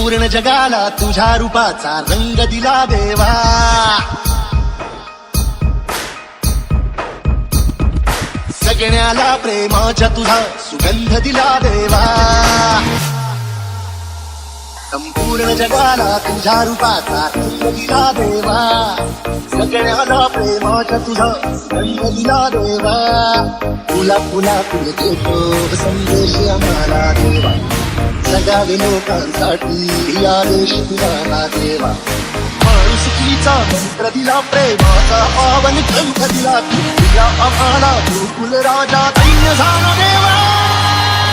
संपूर्ण जगाला तुझ्या रूपाचा रंग दिला देवा. सगळ्याला प्रेमाच्या तुझा सुगंध दिला देवा. संपूर्ण जगाला तुझ्या रूपाचा रंग दिला देवा. सगळ्याला प्रेमाच्या तुझा सुगंध दिला देवा. तुला तुला तुला देतो संदेश आम्हाला देवा. जगावे लोकांसाठी आदेश तुला देवा. माणुसकीचा मंत्र दिला, प्रेमाचा पावन ग्रंथ दिला. तुझ्या आम्हाला गुरुकुल राजा धन्य झाला देवा.